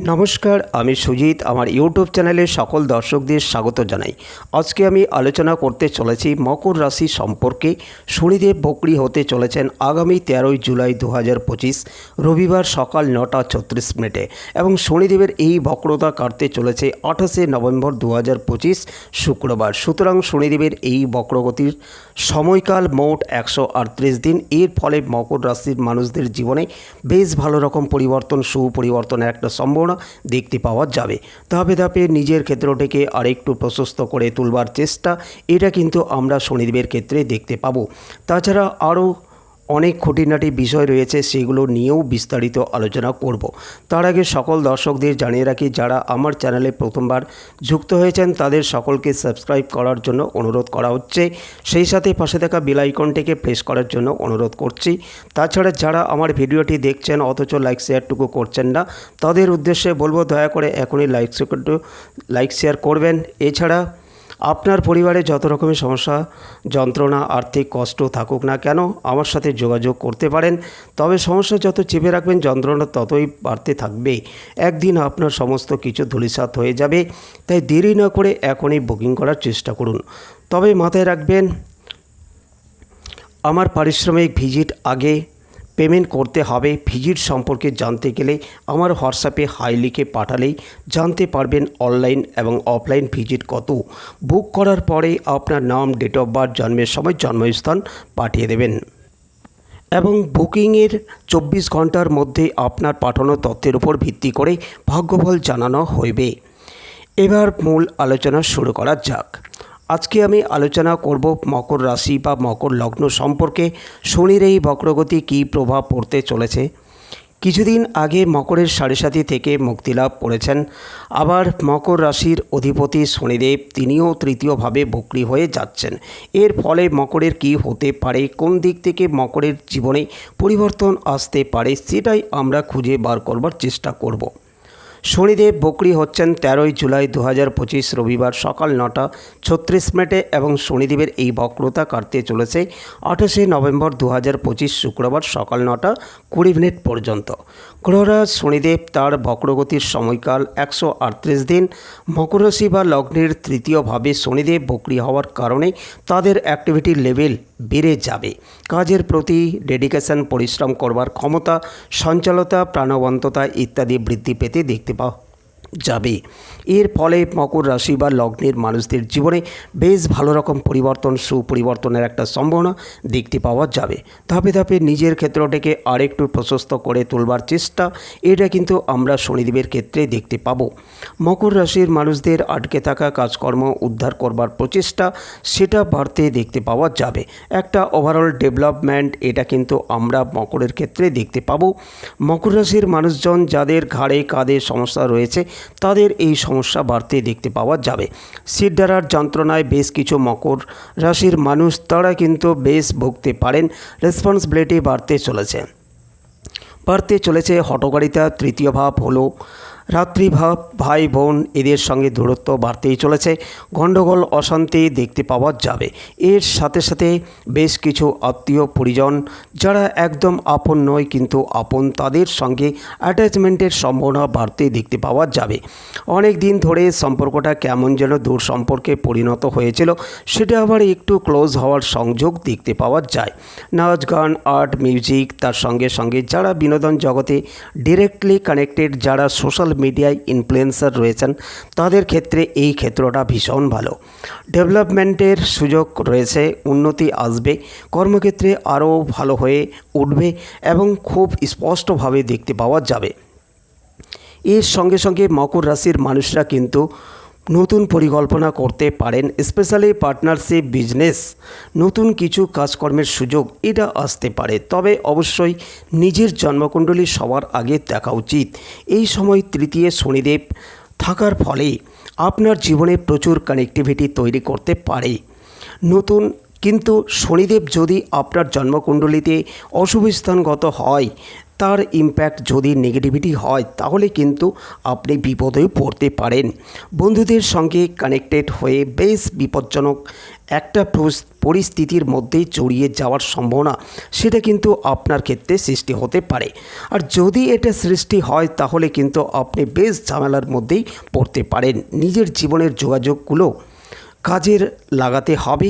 নমস্কার, আমি সুজিত। আমার ইউটিউব চ্যানেলে সকল দর্শকদের স্বাগত জানাই। আজকে আমি আলোচনা করতে চলেছি মকর রাশি সম্পর্কে। শনিদেব বকরি হতে চলেছেন আগামী 13 জুলাই 2025 রবিবার সকাল 9:36 এবং শনিদেবের এই বক্রতা কাটতে চলেছে 28 নভেম্বর 2025 শুক্রবার। সুতরাং শনিদেবের এই বক্রগতির সময়কাল মোট 138 দিন। এর ফলে মকর রাশির মানুষদের জীবনে বেশ ভালো রকম পরিবর্তন, সুপরিবর্তনের একটা সম্ভাবনা দেখতে পাওয়া যাবে। ধাপে ধাপে নিজের ক্ষেত্রটিকে আরেকটু প্রশস্ত করে তুলবার চেষ্টা, এটা কিন্তু আমরা শনিদেবের ক্ষেত্রে দেখতে পাবো। তাছাড়া আরও অনেক খুঁটিনাটি বিষয় রয়েছে, সেগুলো নিয়েও বিস্তারিত আলোচনা করব। তার আগে সকল দর্শকদের জানিয়ে রাখি, যারা আমার চ্যানেলে প্রথমবার যুক্ত হয়েছেন তাদের সকলকে সাবস্ক্রাইব করার জন্য অনুরোধ করা হচ্ছে। সেই সাথে পাশে থাকা বেল আইকনটিকে প্রেস করার জন্য অনুরোধ করছি। তাছাড়া যারা আমার ভিডিওটি দেখছেন অথচ লাইক শেয়ারটুকু করছেন না, তাদের উদ্দেশ্যে বলবো দয়া করে এখনই লাইক শেয়ার করবেন। এছাড়া আপনার পরিবারে যত রকমের সমস্যা, যন্ত্রণা, আর্থিক কষ্ট থাকুক না কেন আমার সাথে যোগাযোগ করতে পারেন। তবে সমস্যা যত চেপে রাখবেন যন্ত্রণা ততই বাড়তে থাকবে। একদিন আপনার সমস্ত কিছু ধূলিসাৎ হয়ে যাবে। তাই দেরি না করে এখনই বুকিং করার চেষ্টা করুন। তবে মাথায় রাখবেন, আমার পারিশ্রমিক ভিজিট আগে পেমেন্ট করতে হবে। ভিজিট সম্পর্কে জানতে গেলে আমার হোয়াটসঅ্যাপে হাই লিখে পাঠালেই জানতে পারবেন অনলাইন এবং অফলাইন ভিজিট কত। বুক করার পরে আপনার নাম, ডেট অফ বার্থ, জন্মের সময়, জন্মস্থান পাঠিয়ে দেবেন এবং বুকিংয়ের 24 ঘন্টার মধ্যে আপনার পাঠানো তথ্যের উপর ভিত্তি করে ভাগ্যফল জানানো হইবে। এবার মূল আলোচনা শুরু করা যাক। আজকে আমি আলোচনা করব মকর রাশি বা মকর লগ্ন সম্পর্কে। শনির এই বক্রগতি কী প্রভাব পড়তে চলেছে। কিছুদিন আগে মকরের সাড়ে থেকে মুক্তিলাভ করেছেন। আবার মকর রাশির অধিপতি শনিদেব, তিনিও তৃতীয়ভাবে বকরি হয়ে যাচ্ছেন। এর ফলে মকরের কী হতে পারে, কোন দিক থেকে মকরের জীবনে পরিবর্তন আসতে পারে, সেটাই আমরা খুঁজে বার করবার চেষ্টা করব। শনিদেব বকরি হচ্ছেন 13 জুলাই 2025 রবিবার সকাল 9:36 এবং শনিদেবের এই বক্রতা কাটতে চলেছে 28 নভেম্বর 2025 শুক্রবার সকাল 9:20 পর্যন্ত। গ্রহরাজ শনিদেব তার বক্রগতির সময়কাল 138 দিন। মকর রাশি বা লগ্নের তৃতীয়ভাবে শনিদেব বকরি হওয়ার কারণে তাদের অ্যাক্টিভিটির লেভেল বেড়ে যাবে। কাজের প্রতি ডেডিকেশন, পরিশ্রম করবার ক্ষমতা, সঞ্চালতা, প্রাণবন্ততা ইত্যাদি বৃদ্ধি পেতে দেখতে পাওয়া যাবে। এর ফলে মকর রাশি বা লগ্নের মানুষদের জীবনে বেশ ভালো রকম পরিবর্তন, সুপরিবর্তনের একটা সম্ভাবনা দেখতে পাওয়া যাবে। ধাপে ধাপে নিজের ক্ষেত্রটিকে আরেকটু প্রশস্ত করে তুলবার চেষ্টা, এটা কিন্তু আমরা শনিদেবের ক্ষেত্রে দেখতে পাবো। মকর রাশির মানুষদের আটকে থাকা কাজকর্ম উদ্ধার করবার প্রচেষ্টা, সেটা বাড়তে দেখতে পাওয়া যাবে। একটা ওভারঅল ডেভেলপমেন্ট, এটা কিন্তু আমরা মকরের ক্ষেত্রে দেখতে পাবো। মকর রাশির মানুষজন যাদের ঘাড়ে কাঁধে সমস্যা রয়েছে তাদের এই সমস্যা বাড়তে দেখতে পাওয়া যাবে। শিরদাঁড়ার যন্ত্রণায় বেশ কিছু মকর রাশির মানুষ তারা কিন্তু বেশ ভুগতে পারেন। রেসপন্সিবিলিটি বাড়তে চলেছে। হঠকারিতা, তৃতীয় ভাব হলো রাত্রিভাব, ভাই বোন এদের সঙ্গে দূরত্ব বাড়তেই চলেছে। গণ্ডগোল, অশান্তি দেখতে পাওয়া যাবে। এর সাথে সাথে বেশ কিছু আত্মীয় পরিজন যারা একদম আপন নয় কিন্তু আপন, তাদের সঙ্গে অ্যাটাচমেন্টের সম্ভাবনা বাড়তে দেখতে পাওয়া যাবে। অনেক দিন ধরে সম্পর্কটা কেমন যেন দূর সম্পর্কে পরিণত হয়েছিল, সেটা আবার একটু ক্লোজ হওয়ার সংযোগ দেখতে পাওয়া যায়। নাচ, গান, আর্ট, মিউজিক, তার সঙ্গে সঙ্গে যারা বিনোদন জগতে ডিরেক্টলি কানেক্টেড, যারা সোশ্যাল মিডিয়ায় ইনফ্লুয়েন্সার রয়েছেন, তাদের ক্ষেত্রে এই ক্ষেত্রটা ভীষণ ভালো। ডেভেলপমেন্টের সুযোগ রয়েছে, উন্নতি আসবে, কর্মক্ষেত্রে আরও ভালো হয়ে উঠবে এবং খুব স্পষ্টভাবে দেখতে পাওয়া যাবে। এর সঙ্গে সঙ্গে মকর রাশির মানুষরা কিন্তু নতুন পরিকল্পনা করতে পারেন, স্পেশালি পার্টনারশিপ, বিজনেস, নতুন কিছু কাজকর্মের সুযোগ এটা আসতে পারে। তবে অবশ্যই নিজের জন্মকুণ্ডলী সবার আগে দেখা উচিত। এই সময় তৃতীয় শনিদেব থাকার ফলে আপনার জীবনে প্রচুর কানেক্টিভিটি তৈরি করতে পারে। কিন্তু শনিদেব যদি আপনার জন্মকুণ্ডলিতে অশুভ স্থানগত হয়, তার ইম্প্যাক্ট যদি নেগেটিভিটি হয় তাহলে কিন্তু আপনি বিপদেও পড়তে পারেন। বন্ধুদের সঙ্গে কানেক্টেড হয়ে বেশ বিপজ্জনক একটা পরিস্থিতির মধ্যেই জড়িয়ে যাওয়ার সম্ভাবনা সেটা কিন্তু আপনার ক্ষেত্রে সৃষ্টি হতে পারে। আর যদি এটা সৃষ্টি হয় তাহলে কিন্তু আপনি বেশ ঝামেলার মধ্যেই পড়তে পারেন। নিজের জীবনের যোগাযোগগুলো কাজের লাগাতে হবে।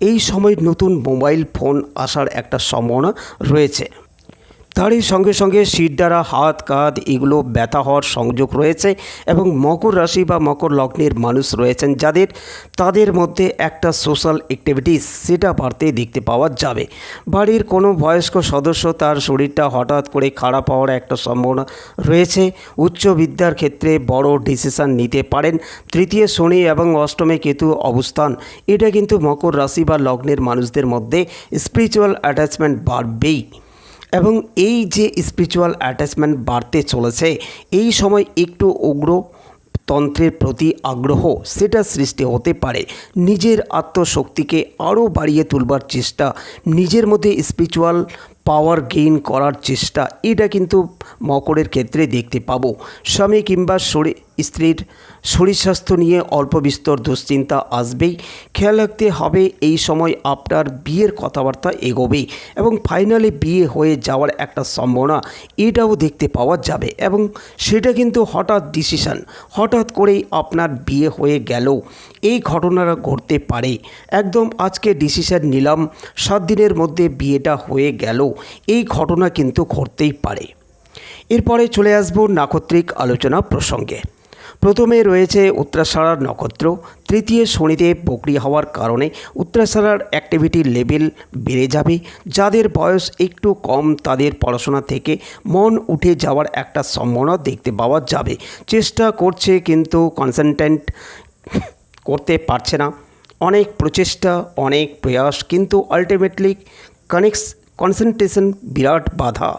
এই সময় নতুন মোবাইল ফোন আসার একটা সম্ভাবনা রয়েছে। তারই সঙ্গে সঙ্গে শিরদাঁড়া, হাত, কাঁধ এগুলো ব্যথা হওয়ার সংযোগ রয়েছে। এবং মকর রাশি বা মকর লগ্নের মানুষ রয়েছেন তাদের মধ্যে একটা সোশ্যাল অ্যাক্টিভিটিস সেটা বাড়তে দেখতে পাওয়া যাবে। বাড়ির কোনো বয়স্ক সদস্য তার শরীরটা হঠাৎ করে খারাপ হওয়ার একটা সম্ভাবনা রয়েছে। উচ্চ বিদ্যার ক্ষেত্রে বড় ডিসিশন নিতে পারেন। তৃতীয় শনি এবং অষ্টমে কেতু অবস্থান, এটা কিন্তু মকর রাশি বা লগ্নের মানুষদের মধ্যে স্পিরিচুয়াল অ্যাটাচমেন্ট বাড়বেই। এবং এই যে স্পিরিচুয়াল অ্যাটাচমেন্ট বাড়তে চলেছে, এই সময় একটু উগ্রতন্ত্রের প্রতি আগ্রহ সেটা সৃষ্টি হতে পারে। নিজের আত্মশক্তিকে আরও বাড়িয়ে তুলবার চেষ্টা, নিজের মধ্যে স্পিরিচুয়াল পাওয়ার গেইন করার চেষ্টা, এটা কিন্তু মকরের ক্ষেত্রে দেখতে পাবো। স্বামী কিংবা স্ত্রীর শরীর স্বাস্থ্য নিয়ে অল্প বিস্তর দুশ্চিন্তা আসবেই। খেয়াল রাখতে হবে এই সময় আপনার বিয়ের কথাবার্তা এগোবে এবং ফাইনালি বিয়ে হয়ে যাওয়ার একটা সম্ভাবনা এটাও দেখতে পাওয়া যাবে। এবং সেটা কিন্তু হঠাৎ ডিসিশন, হঠাৎ করেই আপনার বিয়ে হয়ে গেল, এই ঘটনাটা ঘটতে পারে। একদম আজকে ডিসিশন নিলাম, 7 দিনের মধ্যে বিয়েটা হয়ে গেল, এই ঘটনা কিন্তু ঘটতেই পারে। এরপরে চলে আসবো নাক্ষত্রিক আলোচনা প্রসঙ্গে। প্রথমে রয়েছে উত্তরাষাঢ়ার নক্ষত্র। তৃতীয় শনিদেব বকরি হওয়ার কারণে উত্তরাষাঢ়ার অ্যাক্টিভিটির লেভেল বেড়ে যাবে। যাদের বয়স একটু কম তাদের পড়াশোনা থেকে মন উঠে যাওয়ার একটা সম্ভাবনা দেখতে পাওয়া যাবে। চেষ্টা করছে কিন্তু কনসেন্ট্রেট করতে পারছে না। অনেক প্রচেষ্টা, অনেক প্রয়াস, কিন্তু আলটিমেটলি কনসেন্ট্রেশন বিরাট বাধা,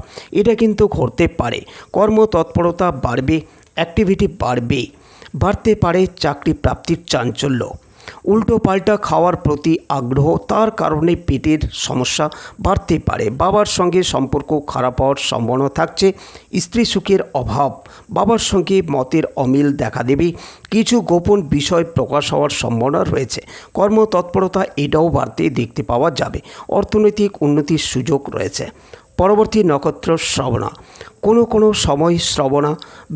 এটা কিন্তু ঘটতে পারে। কর্মতৎপরতা বাড়বে, অ্যাক্টিভিটি বাড়তে পারে চাকরি প্রাপ্তির চাঞ্চল্য। উল্টো পাল্টা খাওয়ার প্রতি আগ্রহ, তার কারণে পেটের সমস্যা বাড়তে পারে। বাবার সঙ্গে সম্পর্ক খারাপ হওয়ার সম্ভাবনা থাকছে। স্ত্রী সুখের অভাব, বাবার সঙ্গে মতের অমিল দেখা দেবে। কিছু গোপন বিষয় প্রকাশ হওয়ার সম্ভাবনা রয়েছে। কর্মতৎপরতা এটাও বাড়তে দেখতে পাওয়া যাবে। অর্থনৈতিক উন্নতির সুযোগ রয়েছে। পরবর্তী নক্ষত্র শ্রবণা। কোনো সময় শ্রবণা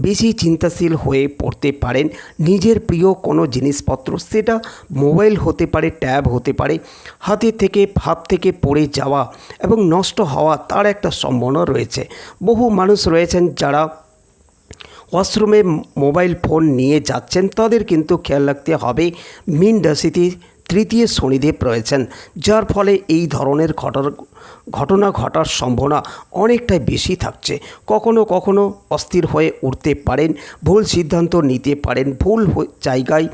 বেশি চিন্তাশীল হয়ে পড়তে পারেন। নিজের প্রিয় কোনো জিনিসপত্র, সেটা মোবাইল হতে পারে, ট্যাব হতে পারে, হাত থেকে পড়ে যাওয়া এবং নষ্ট হওয়া তার একটা সম্ভাবনা রয়েছে। বহু মানুষ রয়েছেন যারা ওয়াশরুমে মোবাইল ফোন নিয়ে যাচ্ছেন, তাদের কিন্তু খেয়াল রাখতে হবে। মীন রাশিতে তৃতীয় শনিদেব রয়েছেন, যার ফলে এই ধরনের ঘটনা ঘটার সম্ভাবনা অনেকটাই বেশি থাকছে। কখনো অস্থির হয়ে উঠতে পারেন, ভুল সিদ্ধান্ত নিতে পারেন, ভুল জায়গায়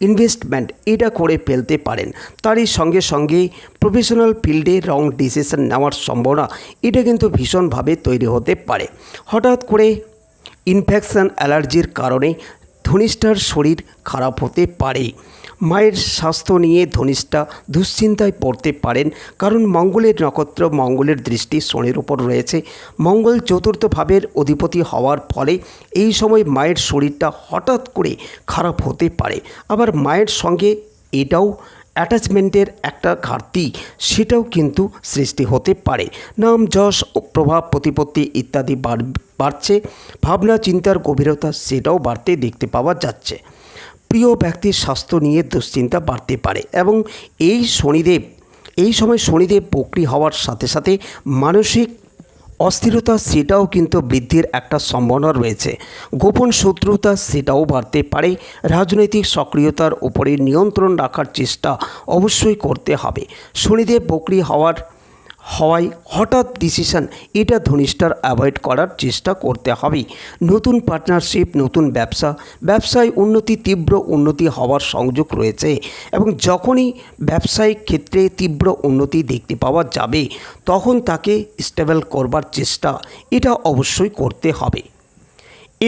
ইনভেস্টমেন্ট এটা করে ফেলতে পারেন। তারই সঙ্গে প্রফেশনাল ফিল্ডে রং ডিসিশন নেওয়ার সম্ভাবনা এটা কিন্তু ভীষণভাবে তৈরি হতে পারে। হঠাৎ করে ইনফেকশন, অ্যালার্জির কারণে ধনিষ্ঠার শরীর খারাপ হতে পারে। মায়ের স্বাস্থ্য নিয়ে ধনিষ্ঠা দুশ্চিন্তায় পড়তে পারেন, কারণ মঙ্গলের নক্ষত্র, মঙ্গলের দৃষ্টি শনির উপর রয়েছে। মঙ্গল চতুর্থ ভাবের অধিপতি হওয়ার ফলে এই সময় মায়ের শরীরটা হঠাৎ করে খারাপ হতে পারে। আবার মায়ের সঙ্গে এটাও অ্যাটাচমেন্টের একটা ঘাটতি, সেটাও কিন্তু সৃষ্টি হতে পারে। নাম যশ, প্রভাব প্রতিপত্তি ইত্যাদি বাড়ছে। ভাবনা চিন্তার গভীরতা সেটাও বাড়তে দেখতে পাওয়া যাচ্ছে। প্রিয় ব্যক্তির স্বাস্থ্য নিয়ে দুশ্চিন্তা বাড়তে পারে। এবং এই সময় শনিদেব বক্রী হওয়ার সাথে সাথে মানসিক অস্থিরতা সেটাও কিন্তু বৃদ্ধির একটা সম্ভাবনা রয়েছে। গোপন শত্রুতা সেটাও বাড়তে পারে। রাজনৈতিক সক্রিয়তার উপরে নিয়ন্ত্রণ রাখার চেষ্টা অবশ্যই করতে হবে। শনিদেব বক্রী হওয়ায় হঠাৎ ডিসিশন এটা ধনিষ্ঠার অ্যাভয়েড করার চেষ্টা করতে হবে। নতুন পার্টনারশিপ, নতুন ব্যবসায় তীব্র উন্নতি হওয়ার সংযোগ রয়েছে। এবং যখনই ব্যবসায়িক ক্ষেত্রে তীব্র উন্নতি দেখতে পাওয়া যাবে, তখন তাকে স্টেবল করবার চেষ্টা এটা অবশ্যই করতে হবে।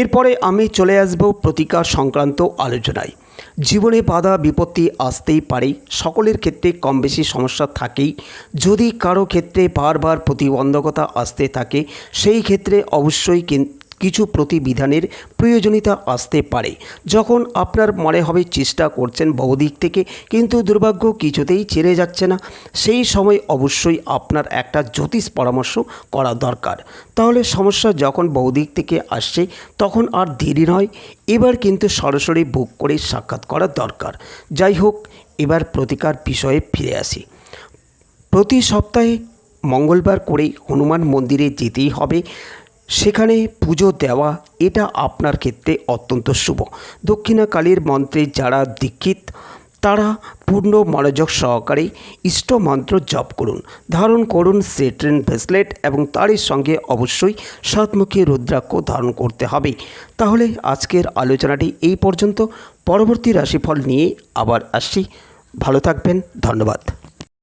এরপরে আমি চলে আসব প্রতিকার সংক্রান্ত আলোচনায়। জীবনে বাধা বিপত্তি আসতেই পারে, সকলের ক্ষেত্রে কম বেশি সমস্যা থাকেই। যদি কারো ক্ষেত্রে বারবার প্রতিবন্ধকতা আসতে থাকে, সেই ক্ষেত্রে অবশ্যই কিছু প্রতিবিধানের প্রয়োজনীয়তা আসতে পারে। যখন আপনার মনে হবে চেষ্টা করছেন বহুদিক থেকে, কিন্তু দুর্ভাগ্য কিছুতেই ছেড়ে যাচ্ছে না, সেই সময় অবশ্যই আপনার একটা জ্যোতিষ পরামর্শ করা দরকার। তাহলে সমস্যা যখন বহুদিক থেকে আসছে, তখন আর দেরি নয়, এবার কিন্তু সরাসরি বুক করে সাক্ষাৎ করা দরকার। যাই হোক, এবার প্রতিকার বিষয়ে ফিরে আসি। প্রতি সপ্তাহে মঙ্গলবার করে হনুমান মন্দিরে যেতেই হবে, সেখানে পুজো দেওয়া এটা আপনার ক্ষেত্রে অত্যন্ত শুভ। দক্ষিণা কালীর মন্ত্রে যারা দীক্ষিত, তারা পূর্ণ মনোযোগ সহকারে ইষ্ট মন্ত্র জপ করুন, ধারণ করুন সেট্রেন ব্রেসলেট এবং তারই সঙ্গে অবশ্যই সাতমুখী রুদ্রাক্ষ ধারণ করতে হবে। তাহলে আজকের আলোচনাটি এই পর্যন্ত। পরবর্তী রাশিফল নিয়ে আবার আসছি। ভালো থাকবেন, ধন্যবাদ।